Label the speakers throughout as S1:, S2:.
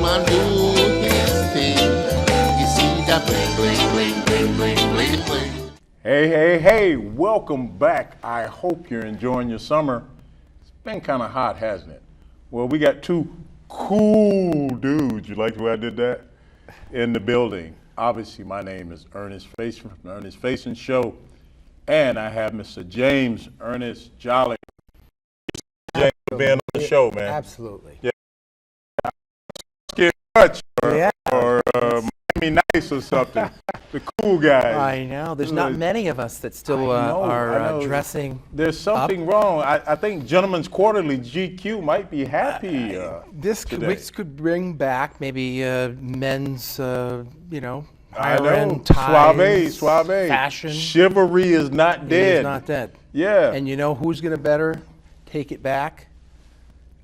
S1: man do his thing. You see that bling, bling, bling, bling, bling, bling, bling.
S2: Hey, welcome back. I hope you're enjoying your summer. It's been kind of hot, hasn't it? Well, we got two cool dudes, you like the way I did that? In the building. Obviously, my name is Ernest Faison from the Ernest Faison Show, and I have Mr. James Ernest Joly. James being on the show, man.
S3: Absolutely.
S2: Yeah. Get much
S3: Yeah.
S2: or Miami Nice or something. The cool guys.
S3: I know. There's not many of us that still
S2: I
S3: are
S2: know.
S3: dressing.
S2: There's something wrong. I think Gentleman's Quarterly GQ might be happy.
S3: This could bring back maybe men's,
S2: I
S3: higher
S2: know.
S3: end ties,
S2: Suave.
S3: fashion.
S2: Chivalry is not dead.
S3: It is not dead.
S2: Yeah.
S3: And you know who's going to better take it back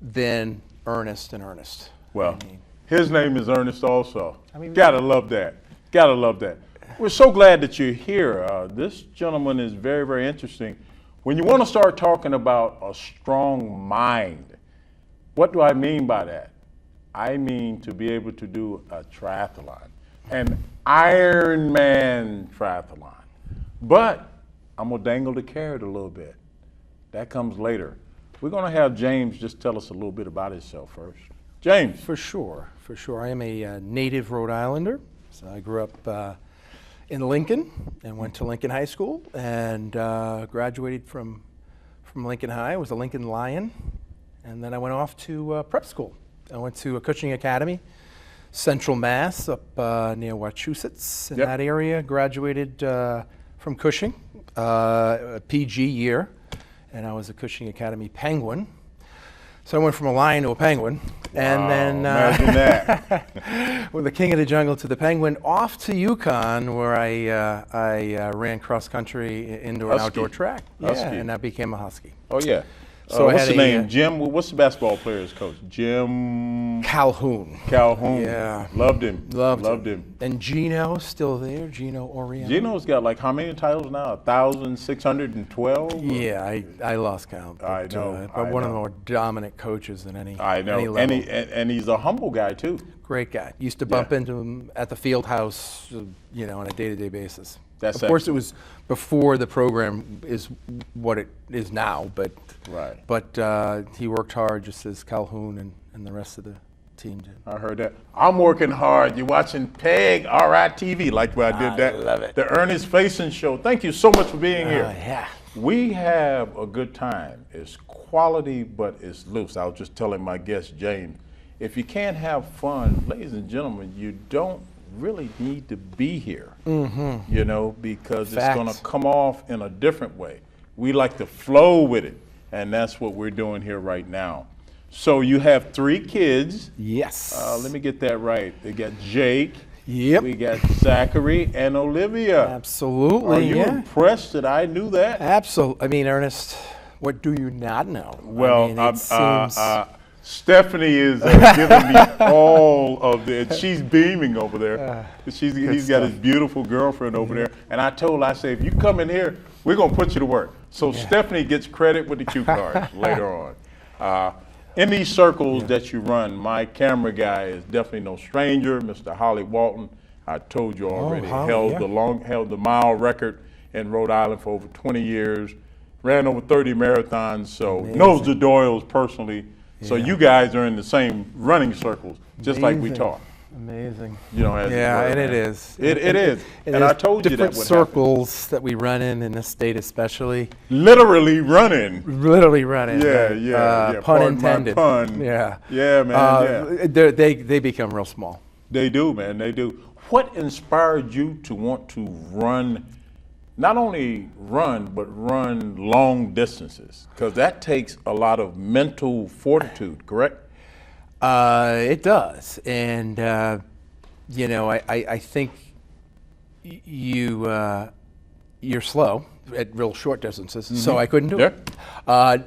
S3: than Ernest and Ernest?
S2: Well,
S3: I mean,
S2: his name is Ernest also.
S3: I mean,
S2: Gotta love that. Gotta love that. We're so glad that you're here. This gentleman is very, very interesting. When you want to start talking about a strong mind, what do I mean by that? I mean to be able to do a triathlon, an Ironman triathlon. But I'm gonna dangle the carrot a little bit. That comes later. We're gonna have James just tell us a little bit about himself first. James.
S3: For sure. I am a native Rhode Islander. So I grew up in Lincoln and went to Lincoln High School and graduated from Lincoln High. I was a Lincoln Lion. And then I went off to prep school. I went to a Cushing Academy, Central Mass, up near Wachusett in that area. Graduated from Cushing, a PG year, and I was a Cushing Academy Penguin. So I went from a lion to a penguin, and then
S2: imagine that.
S3: with the king of the jungle to the penguin, off to Yukon, where I ran cross country, indoor and outdoor track.
S2: Husky.
S3: Yeah, and I became a Husky.
S2: Oh yeah.
S3: So
S2: what's the name? Jim. What's the basketball player's coach? Jim
S3: Calhoun.
S2: Yeah. Loved him. Loved him.
S3: And Gino's still there. Gino Orion.
S2: Gino's got like how many titles now? 1,612.
S3: Yeah, I lost count. But,
S2: I know.
S3: But one of the more dominant coaches than any.
S2: I know.
S3: Any level.
S2: And he's a humble guy too.
S3: Great guy. Used to bump into him at the field house, on a day-to-day basis.
S2: That's
S3: of course,
S2: excellent.
S3: it was before the program is what it is now, but he worked hard just as Calhoun and the rest of the team did.
S2: I heard that. I'm working hard. You're watching PEG RITV, like where I did that.
S3: I love it.
S2: The Ernest Faison Show. Thank you so much for being here.
S3: Yeah.
S2: We have a good time. It's quality, but it's loose. I was just telling my guest, James, if you can't have fun, ladies and gentlemen, you don't really need to be here, because it's going to come off in a different way. We like to flow with it, and that's what we're doing here right now. So you have 3 kids.
S3: Yes.
S2: Let me get that right. They got Jake.
S3: Yep.
S2: We got Zachary and Olivia.
S3: Absolutely.
S2: Are you impressed that I knew that?
S3: Absolutely. I mean, Ernest, what do you not know?
S2: Well,
S3: I mean, it seems...
S2: Stephanie is giving me all of the, and she's beaming over there. He's got his beautiful girlfriend over there. And I told her, I said, if you come in here, we're going to put you to work. So Stephanie gets credit with the cue cards later on. In these circles that you run, my camera guy is definitely no stranger, Mr. Holly Walton. I told you already, held the mile record in Rhode Island for over 20 years, ran over 30 marathons, so knows the Doyles personally. So you guys are in the same running circles, just like we talk.
S3: Amazing.
S2: And
S3: it is.
S2: It is. And I told you that would
S3: different circles that we run in this state especially.
S2: Literally running.
S3: Yeah. Pun intended.
S2: Pun.
S3: Yeah.
S2: Yeah, man.
S3: They become real small.
S2: They do, man. They do. What inspired you to want to run, not only run, but run long distances? Because that takes a lot of mental fortitude, correct?
S3: It does. And, I think you're slow at real short distances, so I couldn't do it. I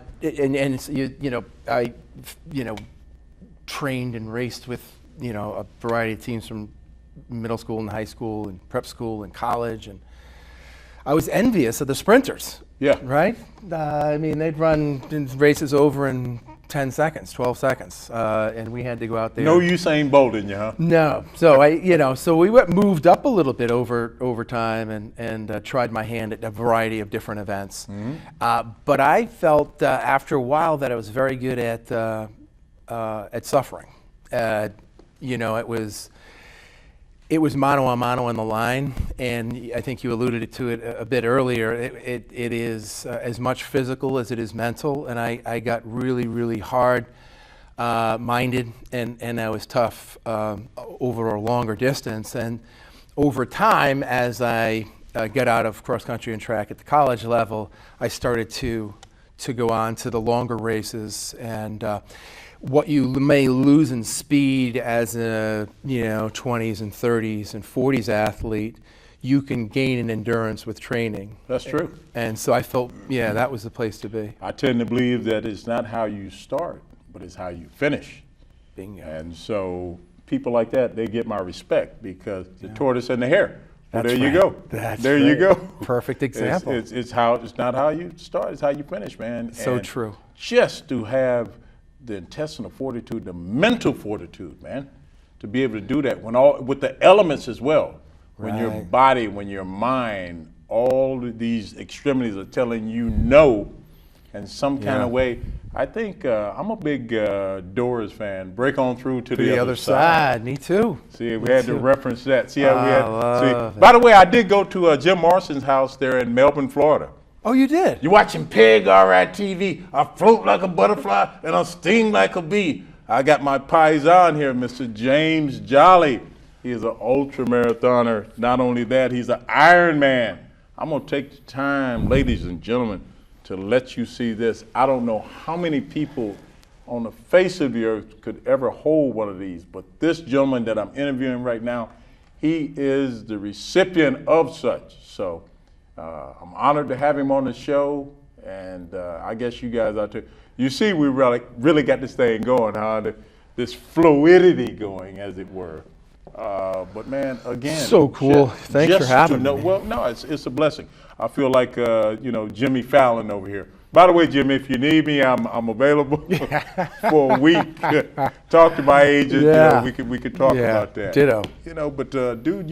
S3: trained and raced with, a variety of teams from middle school and high school and prep school and college, and I was envious of the sprinters.
S2: Yeah.
S3: Right? They'd run races over in 10 seconds, 12 seconds, and we had to go out there.
S2: No Usain Bolt in you, huh?
S3: No. So so we moved up a little bit over time and tried my hand at a variety of different events. But I felt after a while that I was very good at suffering. It was mano a mano on the line, and I think you alluded to it a bit earlier. It is as much physical as it is mental, and I got really, really hard minded, and I was tough over a longer distance. And over time, as I got out of cross country and track at the college level, I started to go on to the longer races, and what you may lose in speed as a 20s and 30s and 40s athlete, you can gain in endurance with training.
S2: That's true.
S3: And so I felt, that was the place to be.
S2: I tend to believe that it's not how you start, but it's how you finish.
S3: Bingo.
S2: And so people like that, they get my respect because the tortoise and the hare. Well,
S3: That's
S2: there you
S3: right.
S2: go.
S3: That's
S2: there
S3: right.
S2: you go.
S3: Perfect example.
S2: It's not how you start, it's how you finish, man.
S3: So
S2: And
S3: true.
S2: Just to have the intestinal fortitude, the mental fortitude, man, to be able to do that with the elements as well. When your
S3: Right.
S2: body, when your mind, all of these extremities are telling you no in some kind of way. I think I'm a big Doors fan. Break on through to the other side.
S3: Me too.
S2: See, we had to reference that. See how we
S3: I
S2: had.
S3: love
S2: See, by the way, I did go to Jim Morrison's house there in Melbourne, Florida.
S3: Oh, you did?
S2: You watching Peg TV? I float like a butterfly and I sting like a bee. I got my paisan here, Mr. James Joly. He is an ultra marathoner. Not only that, he's an Iron Man. I'm gonna take the time, ladies and gentlemen, to let you see this. I don't know how many people on the face of the earth could ever hold one of these, but this gentleman that I'm interviewing right now, he is the recipient of such. So I'm honored to have him on the show, and I guess you guys out there, you see we really got this thing going, huh? This fluidity going, as it were. But man, again,
S3: So cool. Thanks for having me.
S2: Well, no, it's a blessing. I feel like Jimmy Fallon over here. By the way, Jimmy, if you need me, I'm available for a week. Talk to my agent.
S3: Yeah.
S2: We could talk about that.
S3: Ditto.
S2: But dude,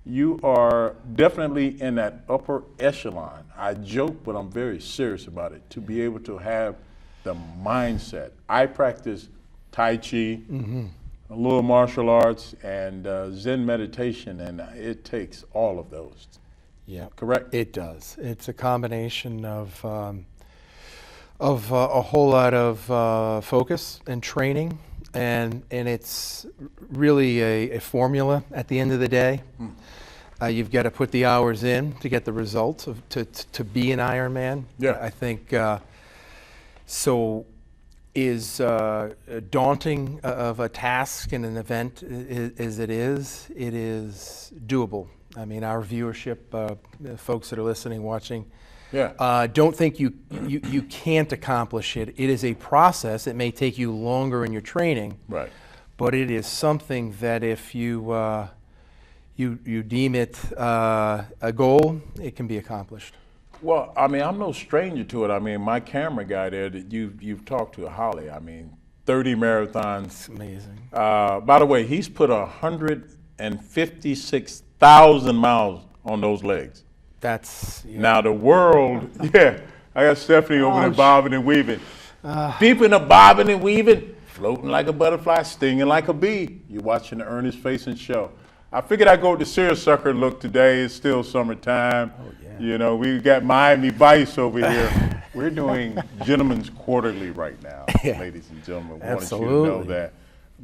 S2: you are definitely in that upper echelon. I joke, but I'm very serious about it. To be able to have the mindset. I practice Tai Chi, a little martial arts, and Zen meditation, and it takes all of those.
S3: Yeah.
S2: Correct?
S3: It does. It's a combination of a whole lot of focus and training, and it's really a formula at the end of the day. You've got to put the hours in to get the results to be an Ironman.
S2: Yeah.
S3: I think so. Is daunting of a task in an event as it is doable. I mean, our viewership, folks that are listening, watching, don't think you can't accomplish it. It is a process. It may take you longer in your training,
S2: Right.
S3: but it is something that if you deem it a goal, it can be accomplished.
S2: Well, I mean, I'm no stranger to it. I mean, my camera guy there that you've talked to, Holly. I mean, 30 marathons.
S3: It's amazing.
S2: By the way, he's put 156,000 miles on those legs.
S3: That's
S2: Now the world, I got Stephanie over there
S3: Gosh.
S2: bobbing and weaving. People are bobbing and weaving, floating like a butterfly, stinging like a bee. You're watching the Ernest Facing show. I figured I'd go with the seersucker look today. It's still summertime.
S3: Oh, yeah.
S2: You know, we got Miami Vice over here. We're doing Gentlemen's Quarterly right now, ladies and gentlemen.
S3: Absolutely.
S2: Wanted you to know that.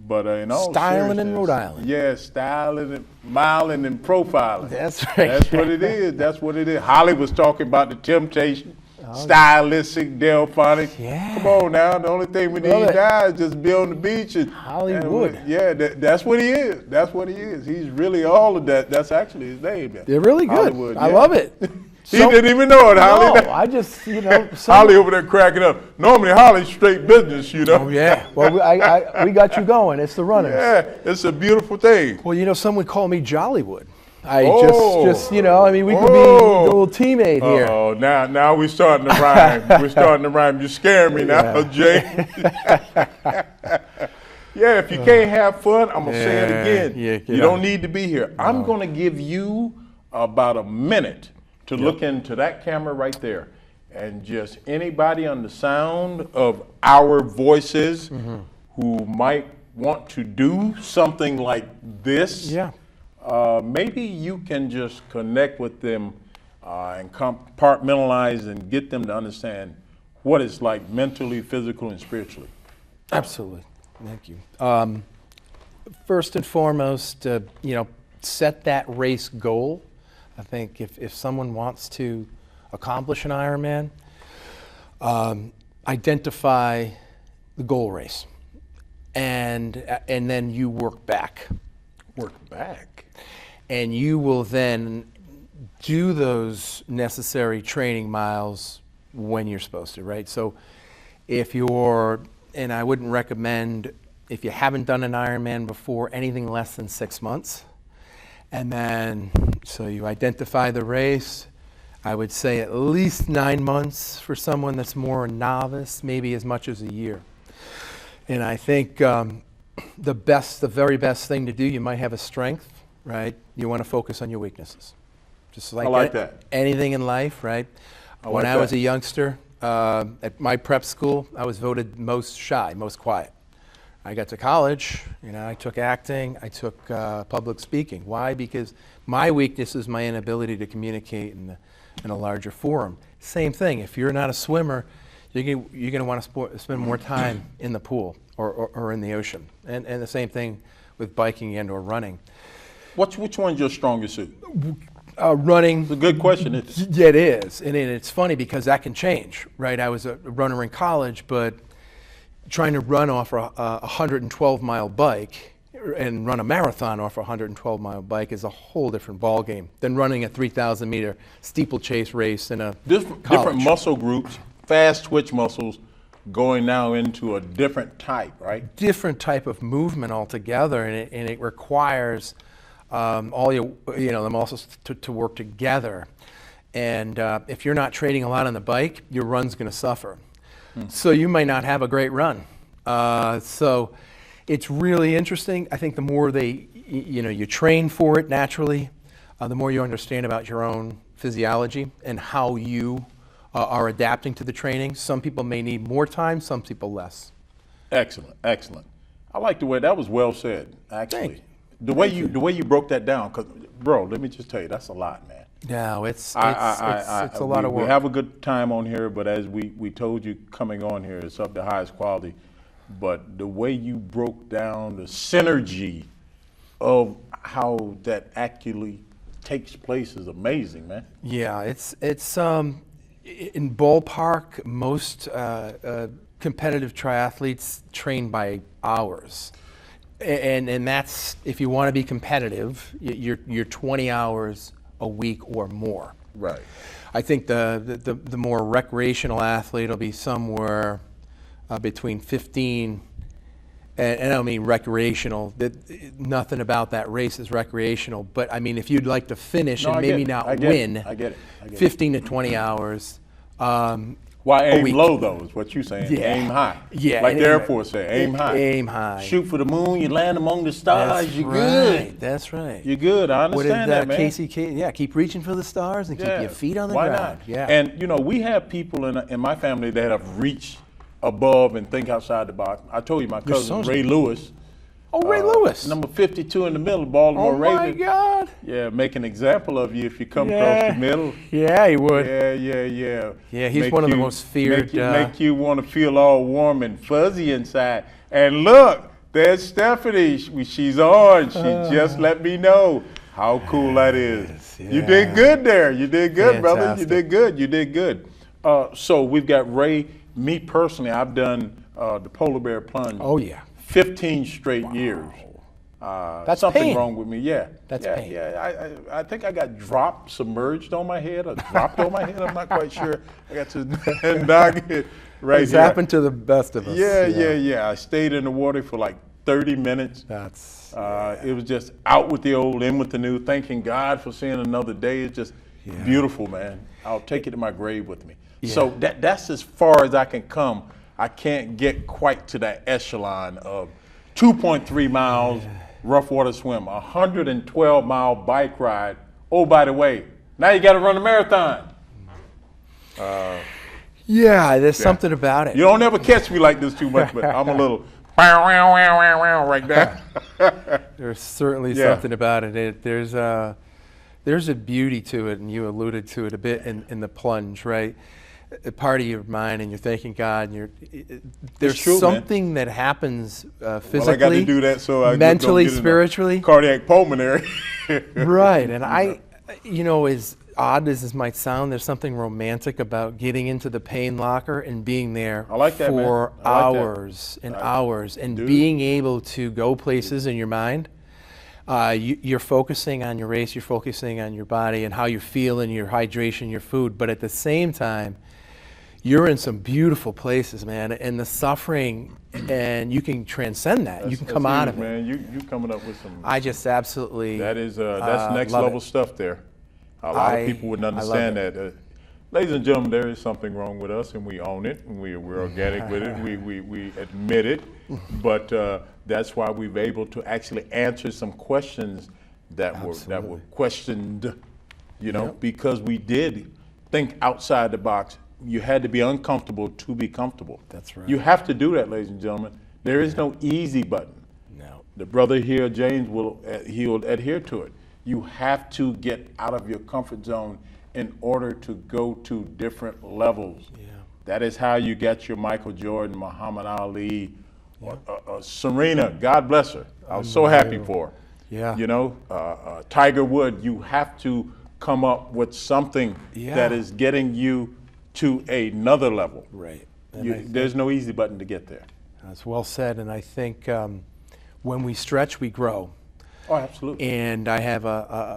S2: But in all
S3: Styling in
S2: seriousness,
S3: Rhode Island.
S2: Yeah, styling and miling and profiling.
S3: That's right.
S2: That's what it is. That's what it is. Holly was talking about the Temptation, stylistic, Delphonic.
S3: Yeah.
S2: Come on now. The only thing we need
S3: Love it.
S2: now is just be on the beach. And,
S3: Hollywood.
S2: That's what he is. That's what he is. He's really all of that. That's actually his name.
S3: They're really good.
S2: Hollywood,
S3: I
S2: yeah.
S3: love it.
S2: He didn't even know it, Holly.
S3: No, I just
S2: Holly over there cracking up. Normally, Holly's straight business, you know.
S3: Oh yeah. Well, we got you going. It's the runners.
S2: Yeah, it's a beautiful thing.
S3: Well, some would call me Jollywood. I just, you know, I mean, we could be a little teammate here.
S2: Oh, now we're starting to rhyme. We're starting to rhyme. You're scaring me now, Jay. Yeah, if you can't have fun, I'm going to say it again. You don't need to be here. I'm going to give you about a minute to look into that camera right there. And just anybody on the sound of our voices who might want to do something like this, maybe you can just connect with them and compartmentalize and get them to understand what it's like mentally, physically, and spiritually.
S3: Absolutely. Thank you. First and foremost, you know, set that race goal. I think if someone wants to accomplish an Ironman, identify the goal race, and then you work back.
S2: Work back.
S3: And you will then do those necessary training miles when you're supposed to, right? So if you're, and I wouldn't recommend, if you haven't done an Ironman before, anything less than 6 months. And then, so you identify the race. I would say at least 9 months for someone that's more a novice, maybe as much as a year. And I think the very best thing to do, you might have a strength, right? You want to focus on your weaknesses. Just like,
S2: I like that.
S3: Anything in life, right? When I was a youngster, at my prep school, I was voted most shy, most quiet. I got to college, you know, I took acting, I took public speaking. Why? Because my weakness is my inability to communicate in a larger forum. Same thing, if you're not a swimmer, you're going to want to spend more time in the pool or in the ocean. And the same thing with biking and or running.
S2: Which one's your strongest suit?
S3: Running.
S2: It's a good question, isn't it?
S3: Yeah, it is. And it's funny because that can change, right? I was a runner in college, but trying to run off a 112-mile bike and run a marathon off a 112-mile bike is a whole different ballgame than running a 3,000-meter steeplechase race in a
S2: different muscle groups, fast twitch muscles, going now into a different type, right?
S3: Different type of movement altogether, and it requires all the muscles to work together. And if you're not training a lot on the bike, your run's going to suffer. So you might not have a great run. So it's really interesting. I think the more you train for it naturally, the more you understand about your own physiology and how you are adapting to the training. Some people may need more time, some people less.
S2: Excellent, excellent. I like the way that was well said, actually. The way you broke that down, because, bro, let me just tell you, that's a lot, man.
S3: No, it's a lot of work.
S2: We have a good time on here, but as we told you coming on here, it's of the highest quality. But the way you broke down the synergy of how that actually takes place is amazing, man.
S3: Yeah, it's in ballpark, most competitive triathletes train by hours. And that's, if you want to be competitive, you're 20 hours a week or more.
S2: Right.
S3: I think the more recreational athlete will be somewhere between 15, and I don't mean recreational, nothing about that race is recreational, but I mean if you'd like to finish and maybe not win, 15 to 20 hours.
S2: Why aim low though is what you're saying. Yeah. Aim high.
S3: Yeah.
S2: Like the Air Force said, aim high.
S3: Aim high.
S2: Shoot for the moon, you land among the stars, you're good.
S3: That's right.
S2: You're good. I understand that, man.
S3: Casey, keep reaching for the stars and keep your feet on the ground.
S2: Why not?
S3: Yeah.
S2: And you know, we have people in my family that have reached above and think outside the box. I told you my cousin Ray Lewis.
S3: Oh, Ray Lewis.
S2: Number 52 in the middle, Baltimore Ravens.
S3: Oh my God.
S2: Yeah, make an example of you if you come across the middle.
S3: Yeah, he would.
S2: Yeah.
S3: Yeah, he's one of the most feared.
S2: Make you want to feel all warm and fuzzy inside. And look, there's Stephanie. She's on. She just let me know how cool that is. Yeah. You did good there. You did good, brother. You did good. You did good. So we've got Ray. Me personally, I've done the polar bear plunge.
S3: Oh yeah.
S2: 15 straight years.
S3: That's
S2: something
S3: pain.
S2: wrong with me. Yeah.
S3: That's pain.
S2: Yeah. I think I got submerged on my head, or dropped on my head. I'm not quite sure. I got to knock it right
S3: It's
S2: here.
S3: happened to the best of us.
S2: Yeah. I stayed in the water for like 30 minutes.
S3: That's
S2: It was just out with the old, in with the new, thanking God for seeing another day. It's just beautiful, man. I'll take it to my grave with me. So that's as far as I can come. I can't get quite to that echelon of 2.3 miles rough water swim, 112-mile bike ride. Oh, by the way, now you got to run a marathon.
S3: there's something about it.
S2: You don't ever catch me like this too much, but I'm a little right there.
S3: There's certainly something about it. There's a beauty to it, and you alluded to it a bit in the plunge, right? A part of your mind, and you're thanking God, and there's
S2: true,
S3: something that happens physically,
S2: Well, I got to do that so I
S3: mentally,
S2: don't get in a
S3: spiritually,
S2: cardiac pulmonary.
S3: right? And as odd as this might sound, there's something romantic about getting into the pain locker and being there
S2: I like that, man.
S3: for
S2: I like that.
S3: hours and hours, and
S2: Dude.
S3: being able to go places in your mind. You're focusing on your race, you're focusing on your body and how you feel and your hydration, your food, but at the same time, you're in some beautiful places, man, and the suffering, and you can transcend that. You can come out of it.
S2: Man, you coming up with some.
S3: I just absolutely.
S2: That's next
S3: love
S2: level
S3: it.
S2: stuff there. A lot of people wouldn't understand that. Ladies and gentlemen, there is something wrong with us, and we own it, and we're organic with it. We admit it, but that's why we've able to actually answer some questions that were questioned, because we did think outside the box. You had to be uncomfortable to be comfortable.
S3: That's right.
S2: You have to do that, ladies and gentlemen. There is no easy button.
S3: No.
S2: The brother here, James, he'll adhere to it. You have to get out of your comfort zone in order to go to different levels. Yeah. That is how you get your Michael Jordan, Muhammad Ali, Serena, God bless her. I was so happy for her.
S3: Yeah.
S2: Tiger Woods, you have to come up with something that is getting you to another level.
S3: Right.
S2: There's no easy button to get there.
S3: That's well said, and I think when we stretch, we grow.
S2: Oh, absolutely.
S3: And I have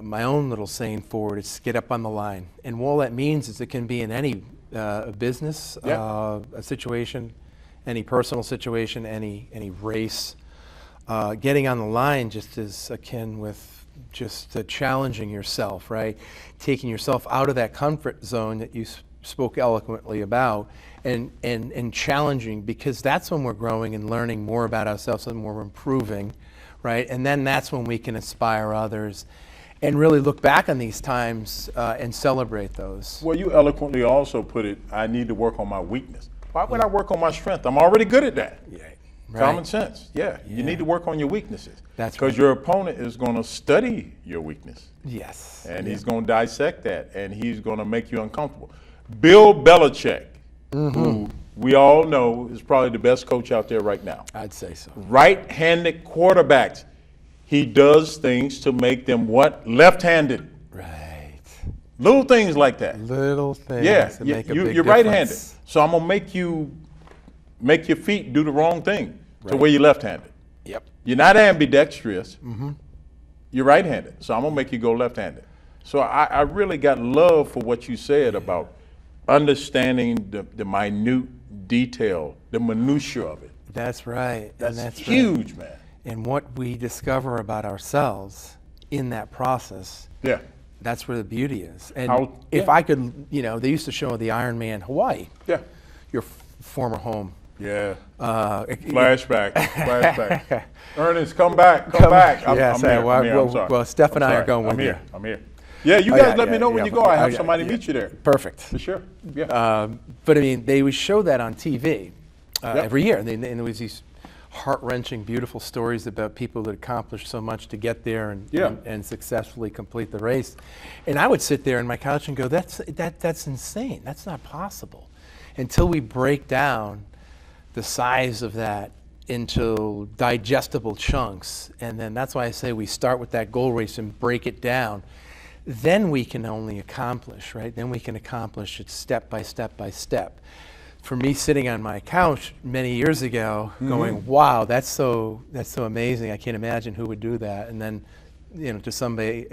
S3: my own little saying for it. It's get up on the line. And all that means is it can be in any business, a situation, any personal situation, any race. Getting on the line just is akin with just challenging yourself, right? Taking yourself out of that comfort zone that you spoke eloquently about, and challenging, because that's when we're growing and learning more about ourselves and we're improving, right? And then that's when we can inspire others and really look back on these times and celebrate those.
S2: Well, you eloquently also put it, I need to work on my weakness. Why would I work on my strength? I'm already good at that.
S3: Yeah.
S2: Common sense. You need to work on your weaknesses.
S3: That's
S2: because your opponent is going to study your weakness.
S3: Yes.
S2: And he's going to dissect that, and he's going to make you uncomfortable. Bill Belichick, who we all know is probably the best coach out there right now.
S3: I'd say so.
S2: Right-handed quarterbacks, he does things to make them what? Left-handed.
S3: Right.
S2: Little things like that.
S3: Little things.
S2: Yeah,
S3: that make a big
S2: you're
S3: difference.
S2: right-handed. So I'm gonna make your feet do the wrong thing to where you're left-handed.
S3: Yep.
S2: You're not ambidextrous. You're right-handed. So I'm gonna make you go left-handed. So I really got love for what you said about understanding the minute detail, the minutia of it.
S3: That's right.
S2: That's huge, man.
S3: And what we discover about ourselves in that process, that's where the beauty is. And if I could, they used to show the Iron Man Hawaii.
S2: Yeah.
S3: Your former home.
S2: Yeah. Flashback. Ernest, come back. I'm here.
S3: Well, Steph and I are going with you.
S2: I'm here. Yeah, you guys let me know when you go. I have somebody meet you there.
S3: Perfect.
S2: For sure. Yeah.
S3: But I mean, they would show that on TV every year, and there was these heart-wrenching, beautiful stories about people that accomplished so much to get there and successfully complete the race. And I would sit there on my couch and go, "That's insane. That's not possible," until we break down the size of that into digestible chunks, and then that's why I say we start with that goal race and break it down. Then we can only accomplish, right? Then we can accomplish it step by step by step. For me, sitting on my couch many years ago, going, "Wow, that's so amazing! I can't imagine who would do that." And then, to somebody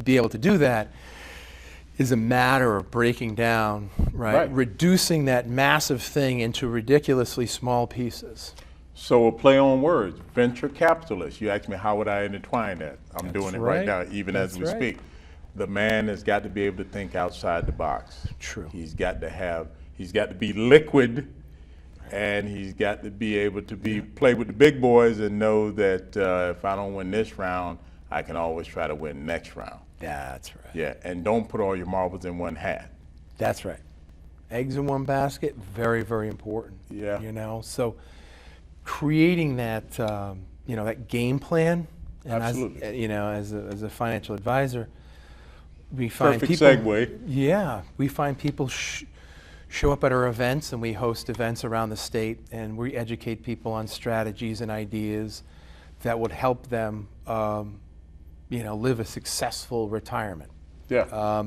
S3: be able to do that is a matter of breaking down, right? Reducing that massive thing into ridiculously small pieces.
S2: So a play on words, venture capitalist. You asked me how would I intertwine that? I'm doing it right now, even as we speak. The man has got to be able to think outside the box.
S3: True.
S2: He's got to be liquid, and he's got to be able to play with the big boys and know that if I don't win this round, I can always try to win next round.
S3: That's right.
S2: Yeah, and don't put all your marbles in one hat.
S3: That's right. Eggs in one basket, very, very important.
S2: Yeah.
S3: You know, so creating that, that game plan. And
S2: Absolutely.
S3: as a financial advisor, we find
S2: Perfect
S3: people.
S2: segue.
S3: Yeah, we find people show up at our events, and we host events around the state, and we educate people on strategies and ideas that would help them, live a successful retirement.
S2: Yeah.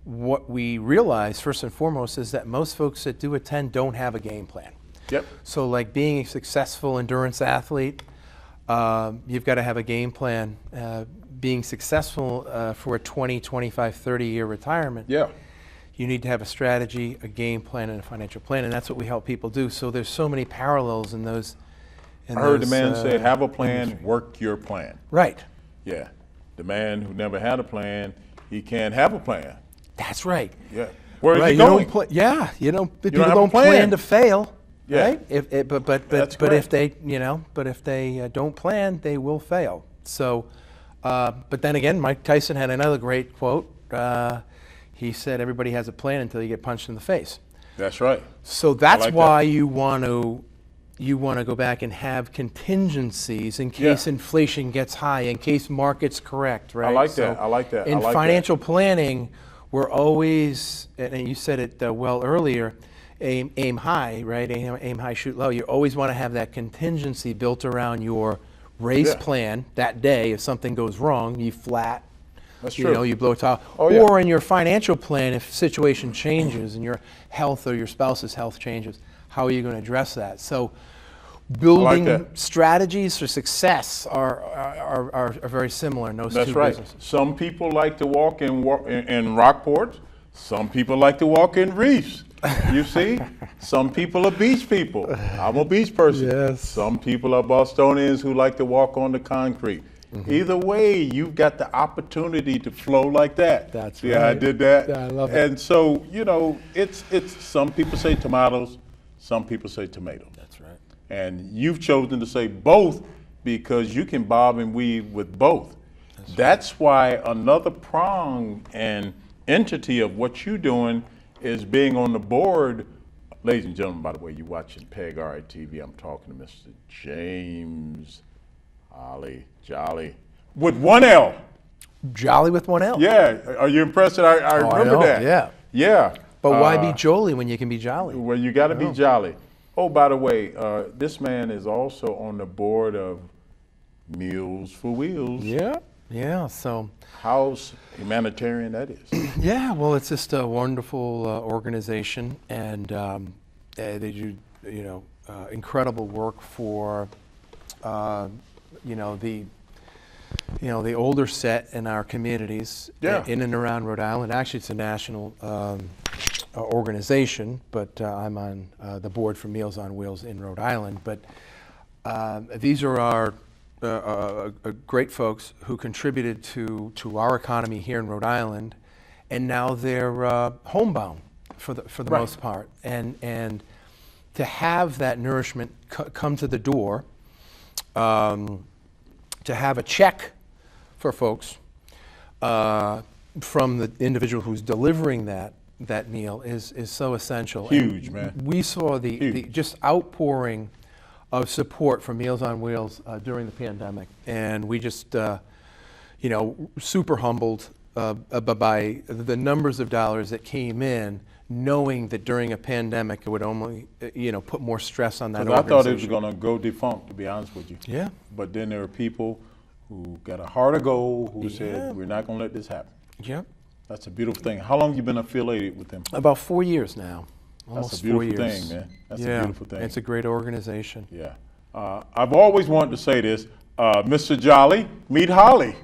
S3: What we realize, first and foremost, is that most folks that do attend don't have a game plan.
S2: Yep.
S3: So like being a successful endurance athlete, you've got to have a game plan. Being successful for a 20, 25, 30-year retirement,
S2: Yeah.
S3: you need to have a strategy, a game plan, and a financial plan, and that's what we help people do. So there's so many parallels in those.
S2: I heard the man say, have a plan, work your plan.
S3: Right.
S2: Yeah. The man who never had a plan, he can't have a plan.
S3: That's right.
S2: Yeah. Where is
S3: Right.
S2: he going?
S3: People
S2: have a
S3: don't
S2: plan.
S3: plan to fail.
S2: Yeah.
S3: Right.
S2: That's
S3: But if
S2: correct.
S3: they don't plan, they will fail. So, but then again, Mike Tyson had another great quote. He said, "Everybody has a plan until you get punched in the face."
S2: That's right.
S3: So that's
S2: like
S3: why
S2: that.
S3: you want to go back and have contingencies in case inflation gets high, in case markets correct, right?
S2: I like that. I like that.
S3: In
S2: I like that.
S3: financial planning, we're always, and you said it well earlier, aim high, right? Aim high, shoot low. You always want to have that contingency built around your race plan that day. If something goes wrong, you flat.
S2: That's
S3: You
S2: true.
S3: know, you blow top.
S2: Oh, yeah.
S3: Or in your financial plan, if situation changes and your health or your spouse's health changes, how are you going to address that? So building
S2: that.
S3: strategies for success are very similar in those
S2: That's
S3: two
S2: right.
S3: businesses.
S2: Some people like to walk in Rockport. Some people like to walk in reefs. You see? Some people are beach people. I'm a beach person.
S3: Yes.
S2: Some people are Bostonians who like to walk on the concrete. Either way, you've got the opportunity to flow like that.
S3: That's
S2: See how I
S3: right.
S2: did that?
S3: Yeah, I love it.
S2: And so, it's some people say tomatoes, some people say tomato.
S3: That's right.
S2: And you've chosen to say both because you can bob and weave with both. That's why another prong and entity of what you're doing is being on the board. Ladies and gentlemen, by the way, you're watching PEG RITV. I'm talking to Mr. James Joly with one L.
S3: Joly with one L.
S2: Yeah, are you impressed that I remember
S3: know,
S2: that?
S3: yeah.
S2: Yeah.
S3: But why be Joly when you can be jolly?
S2: Well, you got to be jolly. Oh, by the way, this man is also on the board of Meals for Wheels.
S3: Yeah. So,
S2: How humanitarian that is.
S3: yeah, well, it's just a wonderful organization, and they do, incredible work for, the older set in our communities in and around Rhode Island. Actually, it's a national organization, but I'm on the board for Meals on Wheels in Rhode Island. But these are our great folks who contributed to our economy here in Rhode Island, and now they're homebound for the most part. And to have that nourishment come to the door, to have a check for folks from the individual who's delivering that meal is so essential.
S2: Huge,
S3: And
S2: man.
S3: we saw the just outpouring of support for Meals on Wheels during the pandemic, and we just super humbled by the numbers of dollars that came in, knowing that during a pandemic it would only put more stress on that
S2: I
S3: organization.
S2: thought it was going to go defunct, to be honest with you.
S3: Yeah.
S2: But then there are people who got a heart of gold who said, we're not going to let this happen.
S3: Yep.
S2: That's a beautiful thing. How long have you been affiliated with them?
S3: About 4 years now. Almost
S2: That's a beautiful
S3: 4 years.
S2: thing, man. That's a
S3: Yeah,
S2: beautiful thing.
S3: It's a great organization.
S2: Yeah. I've always wanted to say this. Mr. Joly, meet Holly.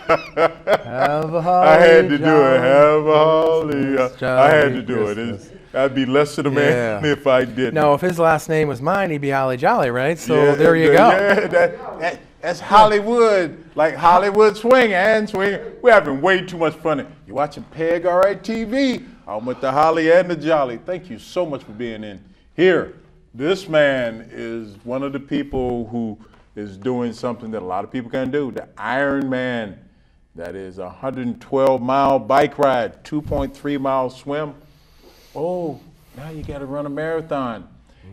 S3: Have a holly
S2: I had to do it.
S3: jolly
S2: Have a holly.
S3: Christmas,
S2: I had to
S3: jolly
S2: do it.
S3: Christmas.
S2: I'd be less of a man
S3: Yeah.
S2: if I didn't.
S3: Now, if his last name was mine, he'd be Holly Jolly, right? So
S2: Yeah,
S3: there you go.
S2: Yeah, that's Hollywood, like Hollywood swing and swing. We're having way too much fun. You're watching Peg Alright TV. I'm with the Holly and the Jolly. Thank you so much for being in here. This man is one of the people who is doing something that a lot of people can do. The Iron Man. That is a 112-mile bike ride, 2.3-mile swim. Oh, now you got to run a marathon.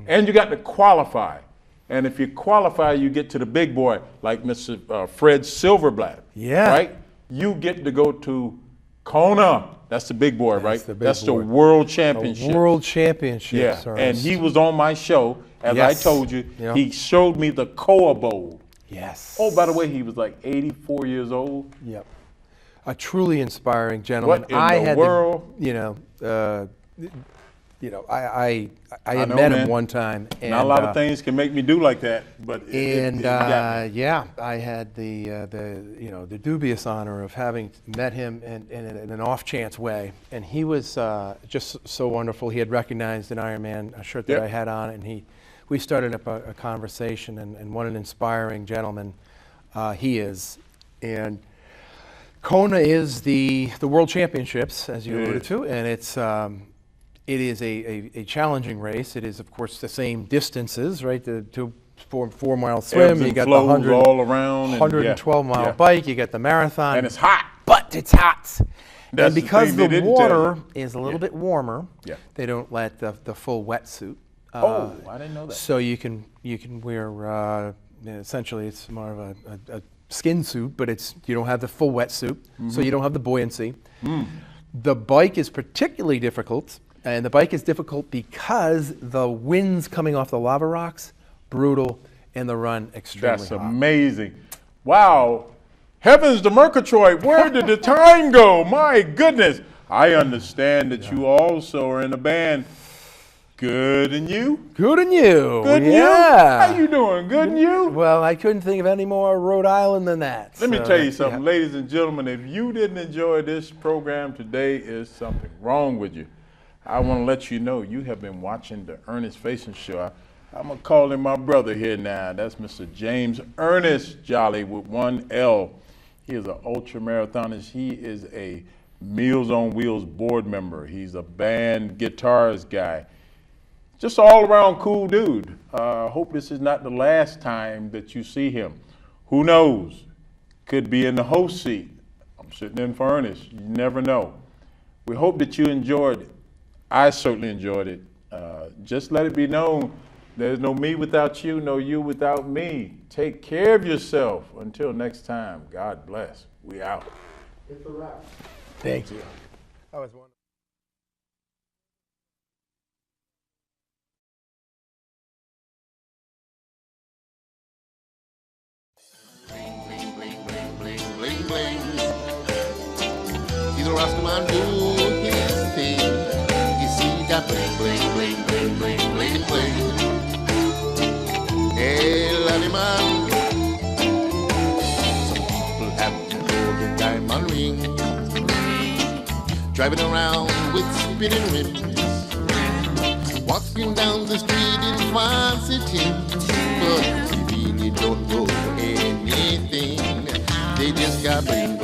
S2: And you got to qualify. And if you qualify, you get to the big boy, like Mr. Fred Silverblatt.
S3: Yeah.
S2: Right? You get to go to Kona. That's the big boy, right?
S3: the big
S2: That's
S3: boy.
S2: the World Championship.
S3: The World Championships.
S2: Yeah,
S3: are
S2: and he was on my show, as I
S3: Yes.
S2: told you.
S3: Yeah.
S2: He showed me the Koa Bowl.
S3: Yes.
S2: Oh, by the way, he was like 84 years old.
S3: Yep. A truly inspiring gentleman.
S2: What in the world?
S3: I had
S2: know,
S3: met
S2: man.
S3: him one time. And,
S2: Not a lot of things can make me do like that, but it got me.
S3: yeah, I had the dubious honor of having met him in an off chance way, and he was just so wonderful. He had recognized an Iron Man shirt that
S2: Yep.
S3: I had on, and we started up a conversation, and what an inspiring gentleman he is. And Kona is the World Championships, as you
S2: It
S3: alluded
S2: is.
S3: to, and it is a challenging race. It is, of course, the same distances, right? The 4 mile swim,
S2: Ebbs
S3: you
S2: and
S3: got the
S2: flows
S3: 100,
S2: all around, and
S3: 112-mile
S2: yeah.
S3: bike, you got the marathon.
S2: And it's hot.
S3: But it's hot.
S2: That's
S3: And
S2: the
S3: because
S2: thing they
S3: the
S2: didn't tell
S3: water
S2: you.
S3: is a little bit warmer,
S2: Yeah.
S3: they don't let the full wetsuit.
S2: Oh, I didn't know that.
S3: So you can wear, essentially it's more of a skin suit, but you don't have the full wetsuit, so you don't have the buoyancy. The bike is particularly difficult, and the bike is difficult because the winds coming off the lava rocks, brutal, and the run extremely
S2: That's
S3: hot.
S2: amazing. Wow. Heavens to Murgatroyd, where did the time go? My goodness. I understand that you also are in a band. Good, and you?
S3: Good and you.
S2: Good, and
S3: yeah.
S2: you? How you doing? Good, and you?
S3: Well, I couldn't think of any more Rhode Island than that.
S2: Let me
S3: so
S2: tell you
S3: that's-
S2: something,
S3: yeah.
S2: ladies and gentlemen. If you didn't enjoy this program today, is something wrong with you. I want to let you know you have been watching the Ernest Facing Show. I'm going to call him my brother here now. That's Mr. James Ernest Joly with one L. He is an ultra marathonist. He is a Meals on Wheels board member. He's a band guitarist guy. Just all around cool dude. Hope this is not the last time that you see him. Who knows? Could be in the host seat. I'm sitting in for Ernest. You never know. We hope that you enjoyed it. I certainly enjoyed it. Just let it be known, there's no me without you, no you without me. Take care of yourself. Until next time, God bless. We out.
S3: It's a wrap. Thank you. That was wonderful.
S1: Bling, bling, bling, bling, bling, bling. He's a Rastaman doing his thing. You see that bling, bling, bling, bling, bling, bling, bling. Hey, laddie man. Some people have the golden diamond ring. Driving around with spinning rims. Walking down the street in fancy things. But they really don't know anything. They just got bling,